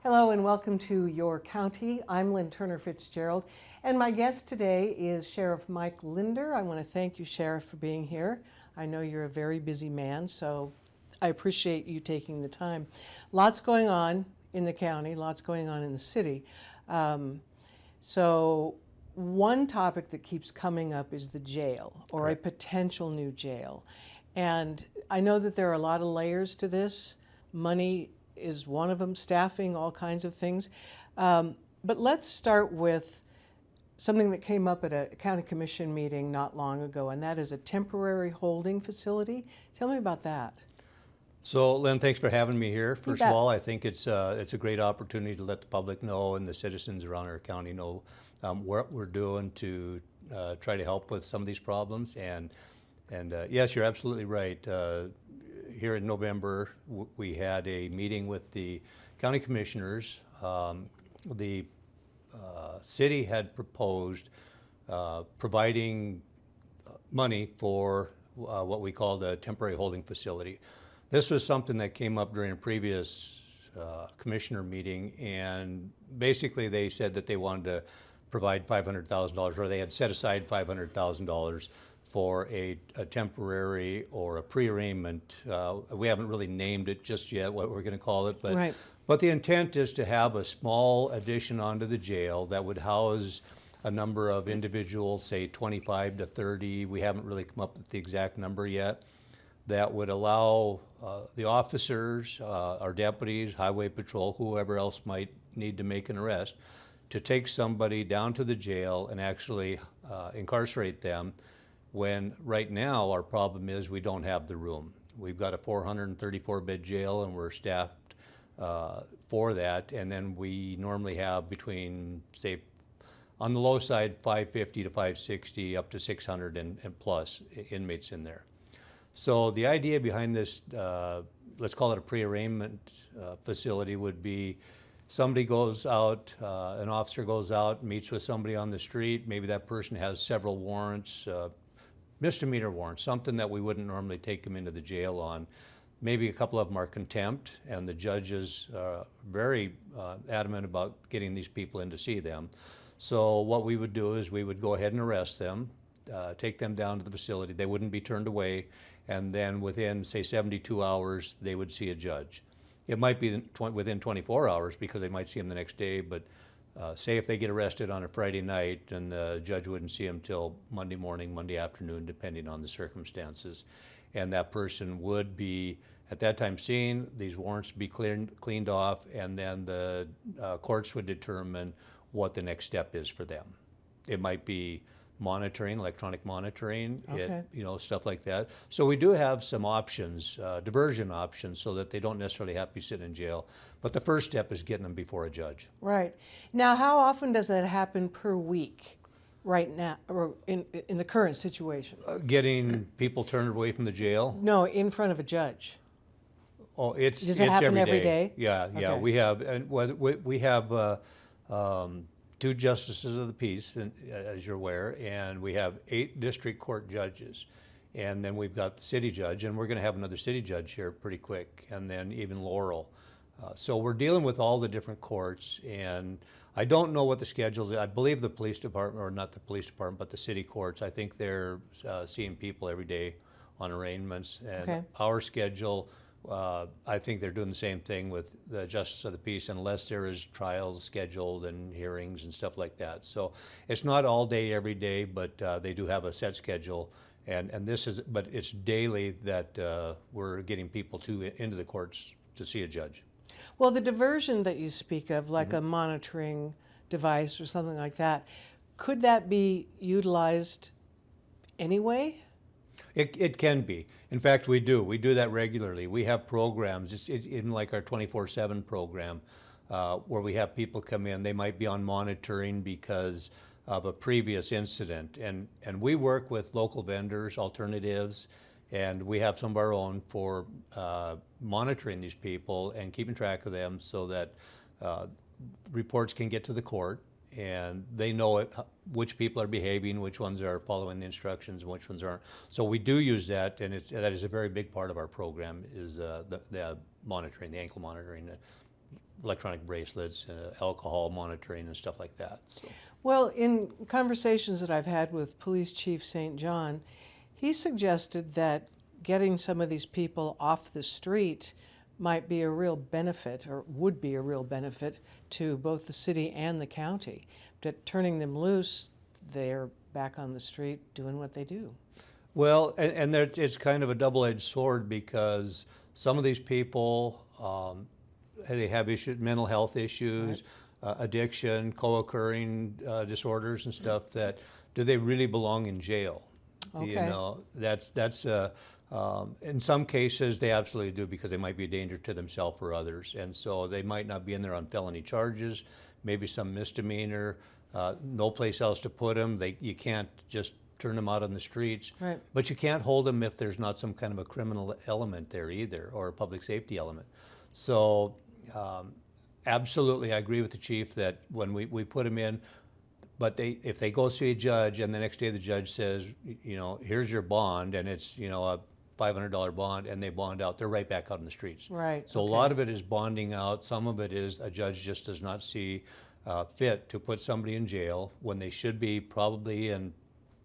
Hello and welcome to Your County. I'm Lynne Turner Fitzgerald, and my guest today is Sheriff Mike Linder. I want to thank you, Sheriff, for being here. I know you're a very busy man, so I appreciate you taking the time. Lots going on in the county, lots going on in the city. So one topic that keeps coming up is the jail, or a potential new jail. And I know that there are a lot of layers to this. Money is one of them, staffing, all kinds of things. But let's start with something that came up at a county commission meeting not long ago, and that is a temporary holding facility. Tell me about that. So, Lynn, thanks for having me here. First of all, I think it's a great opportunity to let the public know and the citizens around our county know what we're doing to try to help with some of these problems. And yes, you're absolutely right. Here in November, we had a meeting with the county commissioners. The city had proposed providing money for what we called a temporary holding facility. This was something that came up during a previous commissioner meeting, and basically they said that they wanted to provide $500,000, or they had set aside $500,000 for a temporary or a pre-arraignment. We haven't really named it just yet, what we're going to call it, but the intent is to have a small addition onto the jail that would house a number of individuals, say 25 to 30. We haven't really come up with the exact number yet. That would allow the officers, our deputies, highway patrol, whoever else might need to make an arrest, to take somebody down to the jail and actually incarcerate them, when right now our problem is we don't have the room. We've got a 434-bed jail and we're staffed for that, and then we normally have between, say, on the low side, 550 to 560, up to 600 and plus inmates in there. So the idea behind this, let's call it a pre-arraignment facility, would be somebody goes out, an officer goes out, meets with somebody on the street. Maybe that person has several warrants, misdemeanor warrants, something that we wouldn't normally take them into the jail on. Maybe a couple of them are contempt, and the judge is very adamant about getting these people in to see them. So what we would do is we would go ahead and arrest them, take them down to the facility. They wouldn't be turned away, and then within, say, 72 hours, they would see a judge. It might be within 24 hours because they might see him the next day, but say if they get arrested on a Friday night, and the judge wouldn't see him till Monday morning, Monday afternoon, depending on the circumstances. And that person would be, at that time, seen, these warrants be cleaned off, and then the courts would determine what the next step is for them. It might be monitoring, electronic monitoring, stuff like that. So we do have some options, diversion options, so that they don't necessarily have to be sitting in jail. But the first step is getting them before a judge. Right. Now, how often does that happen per week right now, or in the current situation? Getting people turned away from the jail? No, in front of a judge. Oh, it's Does it happen every day? Yeah, yeah. Okay. We have two justices of the peace, as you're aware, and we have 8 district court judges. And then we've got the city judge, and we're going to have another city judge here pretty quick, and then even Laurel. So we're dealing with all the different courts, and I don't know what the schedule is. I believe the police department, or not the police department, but the city courts, I think they're seeing people every day on arraignments. And our schedule, I think they're doing the same thing with the Justice of the Peace, unless there is trials scheduled and hearings and stuff like that. So it's not all day, every day, but they do have a set schedule. And but it's daily that we're getting people into the courts to see a judge. Well, the diversion that you speak of, like a monitoring device or something like that, could that be utilized anyway? It can be. In fact, we do. We do that regularly. We have programs, it's in like our 24/7 program, where we have people come in. They might be on monitoring because of a previous incident. And we work with local vendors, alternatives, and we have some of our own for monitoring these people and keeping track of them so that reports can get to the court, and they know which people are behaving, which ones are following the instructions, and which ones aren't. So we do use that, and that is a very big part of our program, is the monitoring, the ankle monitoring, electronic bracelets, alcohol monitoring and stuff like that. So. Well, in conversations that I've had with Police Chief St. John, he suggested that getting some of these people off the street might be a real benefit, or would be a real benefit to both the city and the county. But turning them loose, they're back on the street doing what they do. Well, and it's kind of a double-edged sword, because some of these people, they have issues, mental health issues, right. Addiction, co-occurring disorders and stuff. That do they really belong in jail? Okay. You know, that's in some cases they absolutely do, because they might be a danger to themselves or others, and so they might not be in there on felony charges, maybe some misdemeanor, no place else to put them. You can't just turn them out on the streets, right. But you can't hold them if there's not some kind of a criminal element there either, or a public safety element. So absolutely, I agree with the chief that when we put them in, but if they go see a judge and the next day the judge says, you know, here's your bond, and it's, you know, a $500 bond, and they bond out, they're right back out in the streets. Right. So okay. A lot of it is bonding out. Some of it is a judge just does not see fit to put somebody in jail when they should be probably in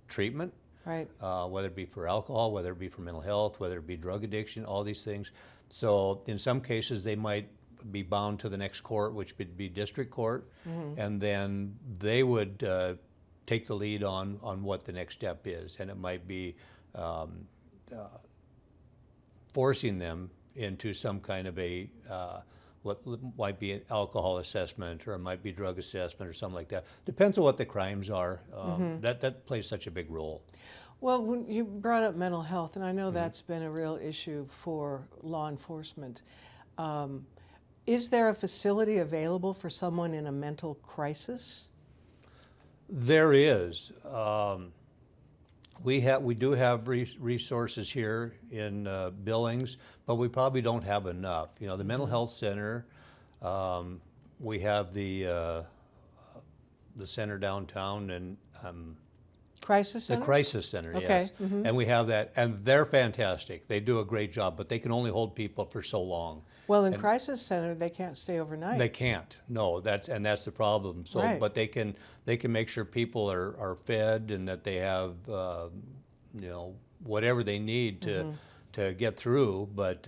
treatment, right. Whether it be for alcohol, whether it be for mental health, whether it be drug addiction, all these things. So in some cases they might be bound to the next court, which would be district court, mm-hmm. and then they would take the lead on what the next step is, and it might be forcing them into some kind of a what might be an alcohol assessment, or it might be drug assessment, or something like that. Depends on what the crimes are. Mm-hmm. That plays such a big role. Well, when you brought up mental health, and I know mm-hmm. that's been a real issue for law enforcement. Is there a facility available for someone in a mental crisis? There is. We do have resources here in Billings, but we probably don't have enough. You know, the mental health center, we have the center downtown, and Crisis Center? The Crisis Center, okay. yes. Mm-hmm. And we have that, and they're fantastic. They do a great job, but they can only hold people for so long. Well, in Crisis Center, they can't stay overnight. They can't. No, that's the problem. So, right. But they can make sure people are fed, and that they have you know, whatever they need to mm-hmm. to get through. But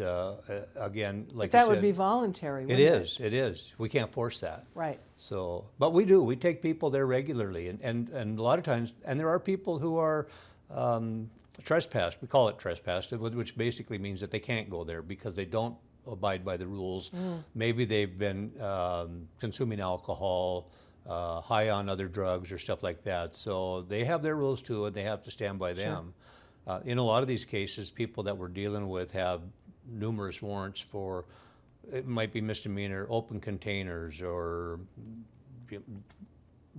again, like but that you said, would be voluntary. It is. It is. We can't force that. Right. So, but we do. We take people there regularly, and a lot of times, and there are people who are trespassed. We call it trespassed, which basically means that they can't go there because they don't abide by the rules. Mm. Maybe they've been consuming alcohol, high on other drugs or stuff like that. So they have their rules too, and they have to stand by them. Sure. In a lot of these cases, people that we're dealing with have numerous warrants for, it might be misdemeanor, open containers, or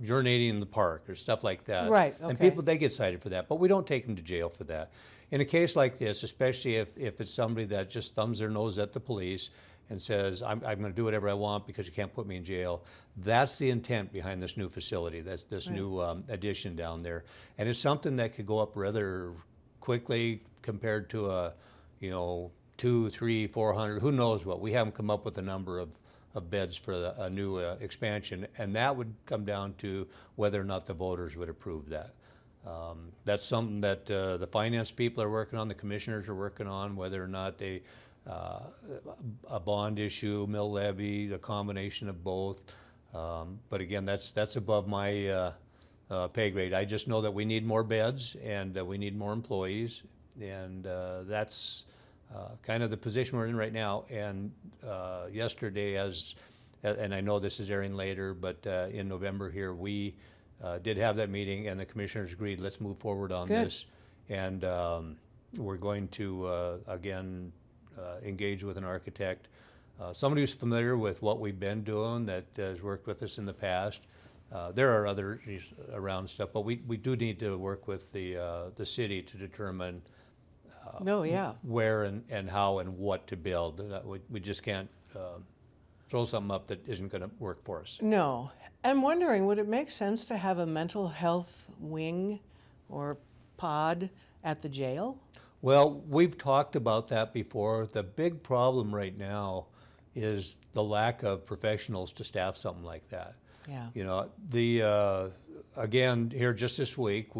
urinating in the park, or stuff like that. Right, okay. And people, they get cited for that, but we don't take them to jail for that. In a case like this, especially if it's somebody that just thumbs their nose at the police and says, I'm going to do whatever I want because you can't put me in jail, that's the intent behind this new facility, that's this right. new addition down there. And it's something that could go up rather quickly compared to a, you know, 200, 300, 400, who knows what. We haven't come up with a number of beds for a new expansion, and that would come down to whether or not the voters would approve that. That's something that the finance people are working on, the commissioners are working on, whether or not they, a bond issue, mill levy, a combination of both. But again, that's above my pay grade. I just know that we need more beds, and we need more employees, and that's kind of the position we're in right now. And yesterday, and I know this is airing later, but in November here, we did have that meeting, and the commissioners agreed, let's move forward on Good. this. And we're going to, again, engage with an architect, somebody who's familiar with what we've been doing, that has worked with us in the past. There are others around stuff, but we do need to work with the city to determine where and how and what to build. We just can't throw something up that isn't going to work for us. No. I'm wondering, would it make sense to have a mental health wing or pod at the jail? Well, we've talked about that before. The big problem right now is the lack of professionals to staff something like that. Yeah. You know, again, here just this week,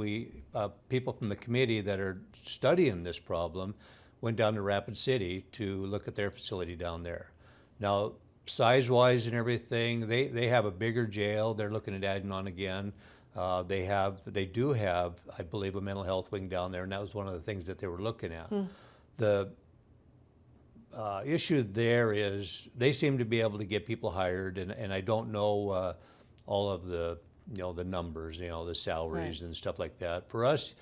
people from the committee that are studying this problem went down to Rapid City to look at their facility down there. Now, size-wise and everything, they have a bigger jail. They're looking at adding on again. They do have, I believe, a mental health wing down there, and that was one of the things that they were looking at. The issue there is they seem to be able to get people hired, and I don't know all of the the numbers, the salaries and stuff like that. For us,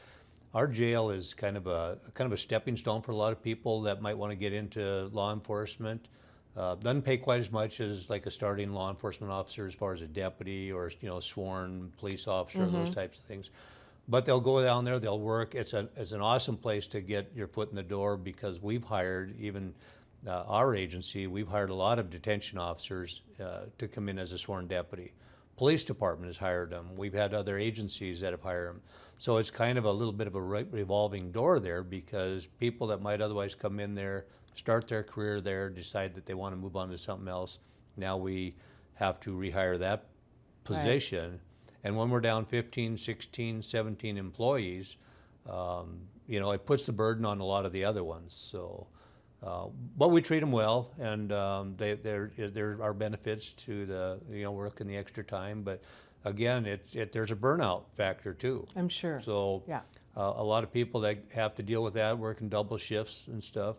our jail is kind of a stepping stone for a lot of people that might want to get into law enforcement. Doesn't pay quite as much as like a starting law enforcement officer as far as a deputy or sworn police officer, those types of things. But they'll go down there, they'll work. It's an awesome place to get your foot in the door, because we've hired, even our agency, we've hired a lot of detention officers to come in as a sworn deputy. Police department has hired them. We've had other agencies that have hired them. So it's kind of a little bit of a revolving door there, because people that might otherwise come in there, start their career there, decide that they want to move on to something else. Now we have to rehire that position. And when we're down 15, 16, 17 employees, it puts the burden on a lot of the other ones. So, but we treat them well, and there are benefits to the working the extra time. But again, there's a burnout factor too. I'm sure. So yeah. A lot of people that have to deal with that, working double shifts and stuff,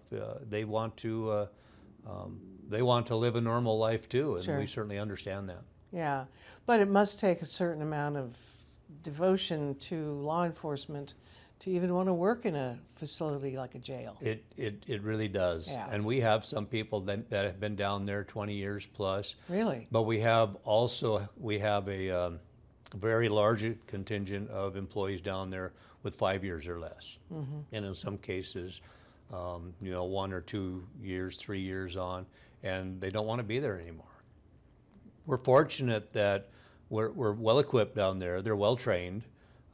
they want to live a normal life too, and Sure. we certainly understand that. Yeah, but it must take a certain amount of devotion to law enforcement to even want to work in a facility like a jail. It really does. Yeah. And we have some people that have been down there 20 years plus. Really? But we have a very large contingent of employees down there with 5 years or less. And in some cases, 1 or 2 years, 3 years on, and they don't want to be there anymore. We're fortunate that we're well equipped down there. They're well trained.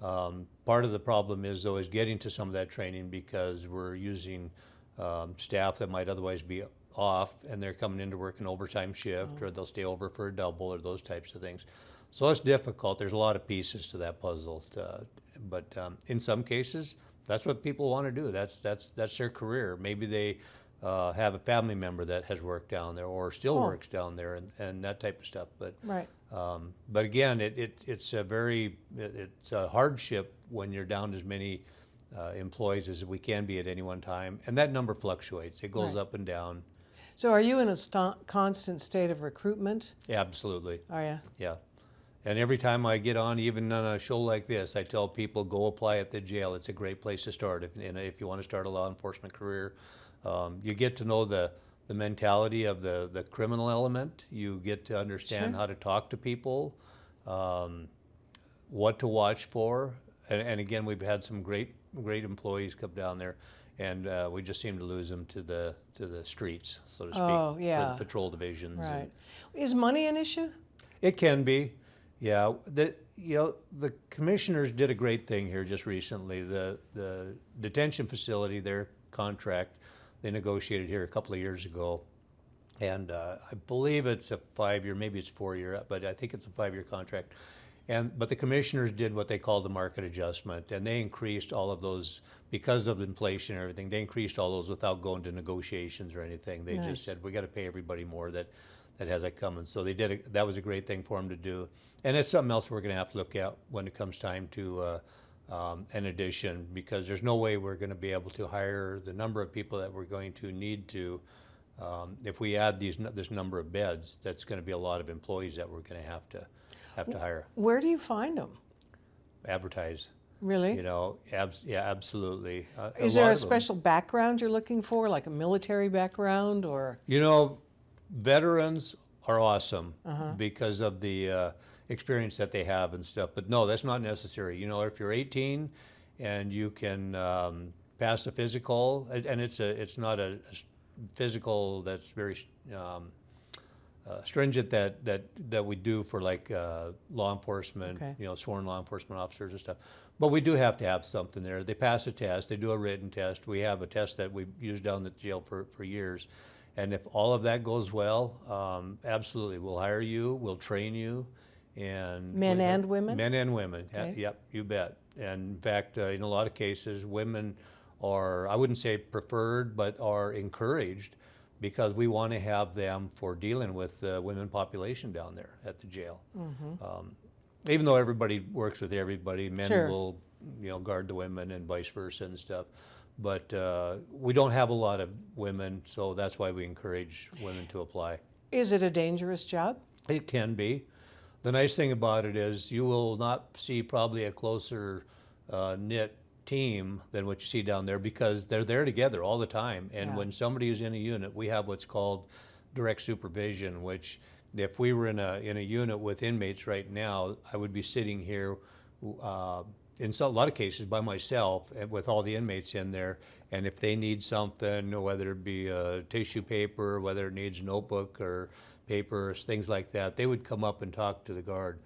Part of the problem is getting to some of that training, because we're using staff that might otherwise be off, and they're coming in to work an overtime shift, or they'll stay over for a double, or those types of things. So it's difficult. There's a lot of pieces to that puzzle. But in some cases, that's what people want to do. That's their career. Maybe they have a family member that has worked down there or still works down there, and that type of stuff. But Right. but again, it's a hardship when you're down as many employees as we can be at any one time, and that number fluctuates. It goes Right. up and down. So are you in a constant state of recruitment? Absolutely, Are you? yeah. And every time I get on, even on a show like this, I tell people, go apply at the jail. It's a great place to start if you want to start a law enforcement career. You get to know the mentality of the criminal element. You get to understand Sure. how to talk to people, what to watch for. And again, we've had some great employees come down there, and we just seem to lose them to the streets, so to speak, Oh, yeah. for the patrol divisions. Right. Is money an issue? It can be, yeah. The commissioners did a great thing here just recently. The detention facility, their contract, they negotiated here a couple of years ago, and I believe it's a 5-year, maybe it's 4-year, but I think it's a 5-year contract. But the commissioners did what they called the market adjustment, and they increased all of those because of inflation and everything. They increased all those without going to negotiations or anything. They Nice. just said, we got to pay everybody more that has that coming. So they did. That was a great thing for them to do, and it's something else we're going to have to look at when it comes time to an addition, because there's no way we're going to be able to hire the number of people that we're going to need to. If we add this number of beds, that's going to be a lot of employees that we're going to have to hire. Where do you find them? Advertise. Really? Yeah, absolutely. Is there a special background you're looking for, like a military background, or? Veterans are awesome because of the experience that they have and stuff. But no, that's not necessary. If you're 18 and you can pass a physical, and it's not a physical that's very stringent that we do for like law enforcement, Okay. Sworn law enforcement officers and stuff. But we do have to have something there. They pass a test. They do a written test. We have a test that we've used down at the jail for years. And if all of that goes well, absolutely, we'll hire you, we'll train you, and Men and women? Men and women. Okay. Yep, you bet. And in fact, in a lot of cases, women are, I wouldn't say preferred, but are encouraged because we want to have them for dealing with the women population down there at the jail. Even though everybody works with everybody, men Sure. will, guard the women and vice versa and stuff. But we don't have a lot of women, so that's why we encourage women to apply. Is it a dangerous job? It can be. The nice thing about it is you will not see probably a closer knit team than what you see down there because they're there together all the time. And Yeah. when somebody is in a unit, we have what's called direct supervision, which if we were in a unit with inmates right now, I would be sitting here in a lot of cases by myself and with all the inmates in there. And if they need something, whether it be tissue paper, whether it needs a notebook or papers, things like that, they would come up and talk to the guard.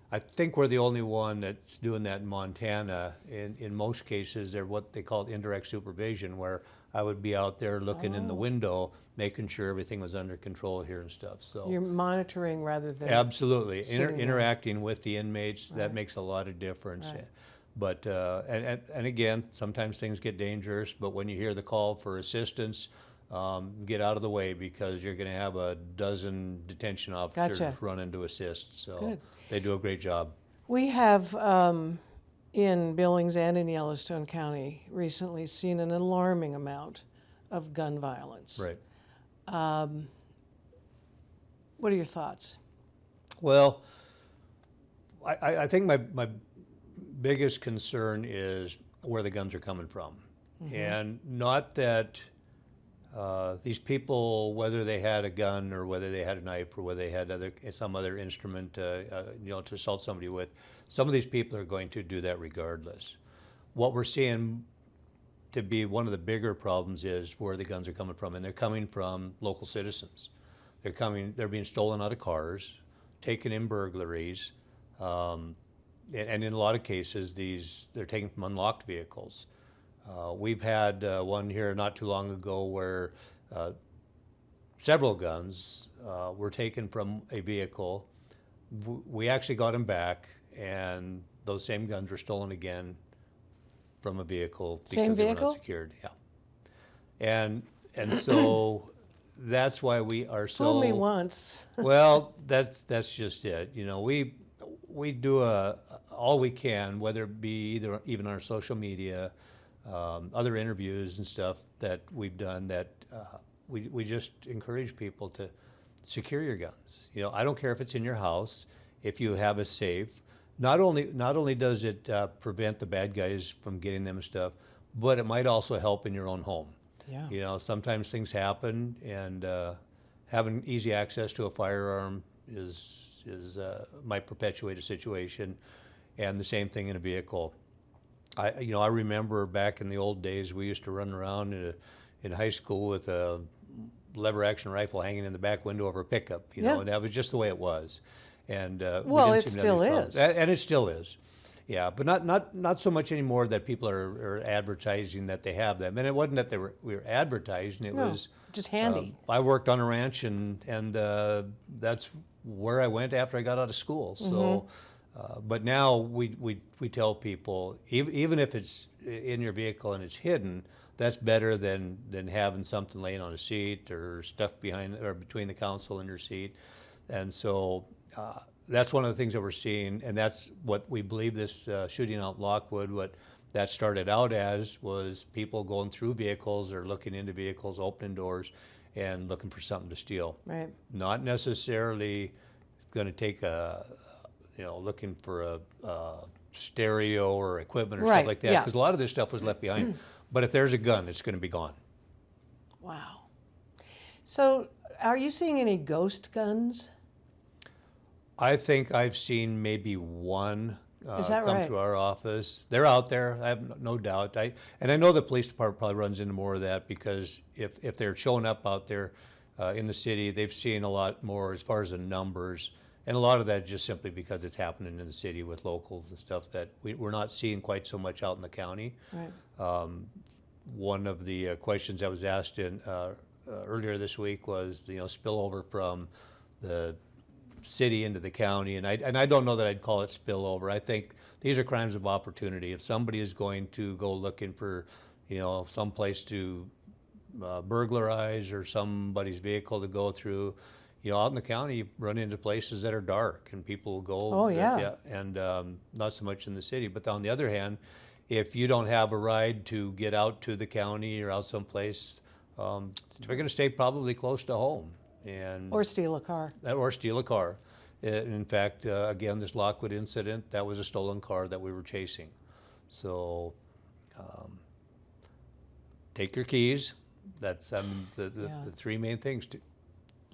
I think we're the only one that's doing that in Montana. In most cases, they're what they call indirect supervision, where I would be out there looking in the window, making sure everything was under control here and stuff. So You're monitoring rather than absolutely sitting there. interacting with the inmates, that makes a lot of difference. Right. But and again, sometimes things get dangerous. But when you hear the call for assistance, get out of the way because you're going to have a dozen detention officers Gotcha. running to assist. So Good. they do a great job. We have in Billings and in Yellowstone County recently seen an alarming amount of gun violence. Right. What are your thoughts? Well, I think my biggest concern is where the guns are coming from. And not that these people, whether they had a gun or whether they had a knife or whether they had some other instrument, to assault somebody with, some of these people are going to do that regardless. What we're seeing to be one of the bigger problems is where the guns are coming from, and they're coming from local citizens. They're being stolen out of cars, taken in burglaries, and in a lot of cases, they're taken from unlocked vehicles. We've had one here not too long ago where several guns were taken from a vehicle. We actually got them back, and those same guns were stolen again from a vehicle Same because they were vehicle? not secured. Yeah, and so that's why we are so. Fool me once. Well, that's just it. We do all we can, whether it be even our social media, other interviews and stuff that we've done. That we just encourage people to secure your guns. I don't care if it's in your house, if you have a safe. Not only does it prevent the bad guys from getting them stuff, but it might also help in your own home. Yeah. Sometimes things happen, and having easy access to a firearm might perpetuate a situation, and the same thing in a vehicle. I remember back in the old days, we used to run around in high school with a lever action rifle hanging in the back window of our pickup, Yeah. and that was just the way it was. And Well, we it didn't seem to have still any problems. is. And it still is. Yeah, but not so much anymore that people are advertising that they have them. And it wasn't that we were advertising. It No, was just handy. I worked on a ranch, and that's where I went after I got out of school. So, but now we tell people, even if it's in your vehicle and it's hidden, that's better than having something laying on a seat or stuff behind or between the console and your seat. And so that's one of the things that we're seeing, and that's what we believe this shooting out in Lockwood, what that started out as was people going through vehicles or looking into vehicles, opening doors, and looking for something to steal. Right. Not necessarily going to take looking for a stereo or equipment or Right, stuff like that, yeah. because a lot of this stuff was left behind. But if there's a gun, it's going to be gone. Wow. So, are you seeing any ghost guns? I think I've seen maybe one Is that come right? through our office. They're out there, I have no doubt. And I know the police department probably runs into more of that because if they're showing up out there in the city, they've seen a lot more as far as the numbers. And a lot of that just simply because it's happening in the city with locals and stuff that we're not seeing quite so much out in the county. Right. One of the questions that was asked in earlier this week was spillover from the city into the county, and I don't know that I'd call it spillover. I think these are crimes of opportunity. If somebody is going to go looking for, some place to burglarize or somebody's vehicle to go through, out in the county, you run into places that are dark and people will go. Oh, yeah. And not so much in the city. But on the other hand, if you don't have a ride to get out to the county or out someplace, they're going to stay probably close to home. Or steal a car. Or steal a car. In fact, again, this Lockwood incident, that was a stolen car that we were chasing. So take your keys. That's the three main things.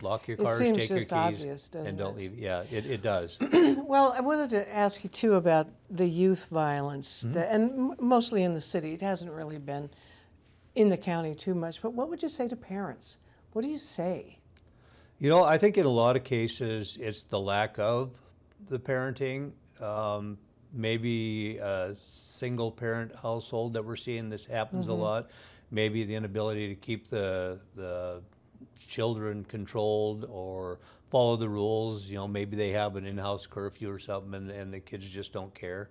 Lock your cars, seems take your just keys, obvious, doesn't and don't it? leave. Yeah, it does. Well, I wanted to ask you too about the youth violence, and mostly in the city. It hasn't really been in the county too much. But what would you say to parents? What do you say? I think in a lot of cases it's the lack of the parenting. Maybe a single parent household that we're seeing this happens a lot. Maybe the inability to keep the children controlled or follow the rules. Maybe they have an in-house curfew or something, and the kids just don't care.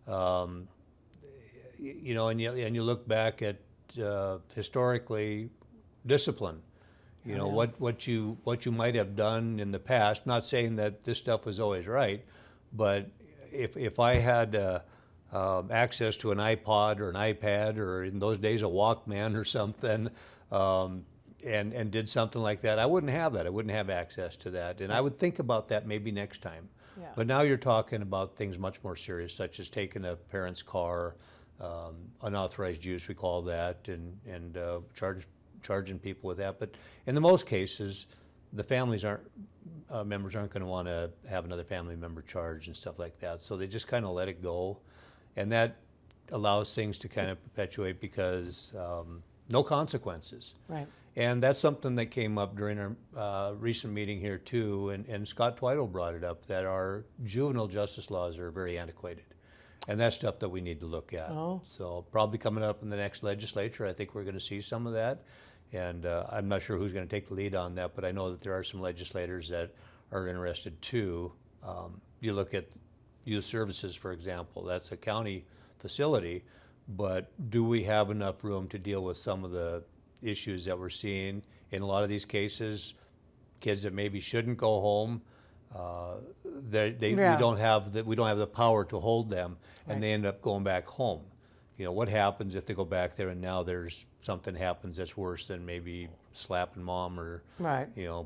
And you look back at historically discipline. What you might have done in the past. Not saying that this stuff was always right, but if I had access to an iPod or an iPad or in those days a Walkman or something, and did something like that, I wouldn't have that. I wouldn't have access to that, and I would think about that maybe next time. Yeah. But now you're talking about things much more serious, such as taking a parent's car, unauthorized use, we call that, and charging people with that. But in the most cases, the families members aren't going to want to have another family member charged and stuff like that. So they just kind of let it go, and that allows things to kind of perpetuate because no consequences. Right. And that's something that came up during our recent meeting here too, and Scott Twytle brought it up, that our juvenile justice laws are very antiquated. And that's stuff that we need to look at. Oh. So probably coming up in the next legislature, I think we're going to see some of that. And I'm not sure who's going to take the lead on that, but I know that there are some legislators that are interested too. You look at youth services, for example. That's a county facility, but do we have enough room to deal with some of the issues that we're seeing in a lot of these cases? Kids that maybe shouldn't go home, we don't have the power to hold them, and they end up going back home. What happens if they go back there and now there's something happens that's worse than maybe slapping mom or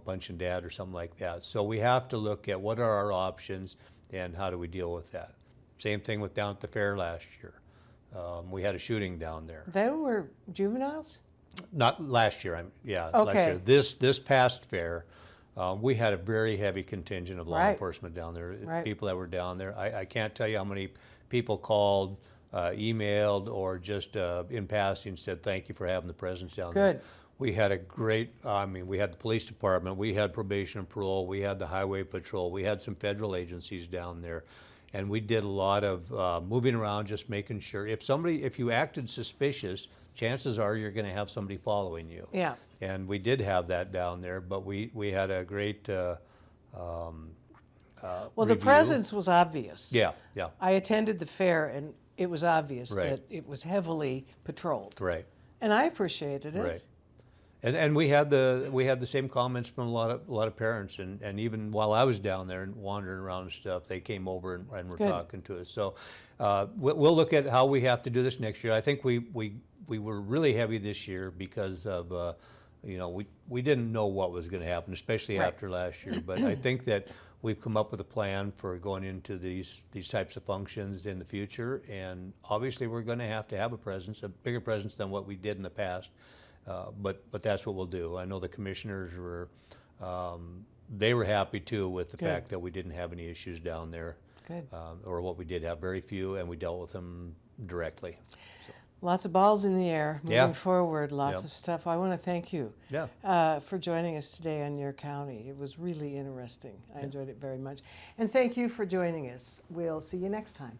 punching dad or something like that. So we have to look at what are our options and how do we deal with that. Same thing with down at the fair last year. We had a shooting down there. They were juveniles? Not last year. Okay. Last year. This past fair, we had a very heavy contingent of law enforcement down there. People that were down there. I can't tell you how many people called, emailed, or just in passing said thank you for having the presence down there. Good. We had a great. We had the police department. We had probation and parole. We had the highway patrol. We had some federal agencies down there. And we did a lot of moving around, just making sure if you acted suspicious, chances are you're going to have somebody following you. Yeah. And we did have that down there, but we had a great Well, review. the presence was obvious. Yeah. I attended the fair, and it was obvious Right. that it was heavily patrolled. Right. And I appreciated it. Right. And we had the same comments from a lot of parents, and even while I was down there and wandering around and stuff, they came over and were Good. talking to us. So we'll look at how we have to do this next year. I think we were really heavy this year because of we didn't know what was going to happen, especially after last year. But I think that we've come up with a plan for going into these types of functions in the future, and obviously we're going to have a presence, a bigger presence than what we did in the past. But that's what we'll do. I know the commissioners were happy too with the fact that we didn't have any issues down there. Good. Or what we did have, very few, and we dealt with them directly. So. Lots of balls in the air moving forward, lots Yeah. of stuff. I want to thank you for joining us today on Your County. It was really interesting. I enjoyed it very much. And thank you for joining us. We'll see you next time.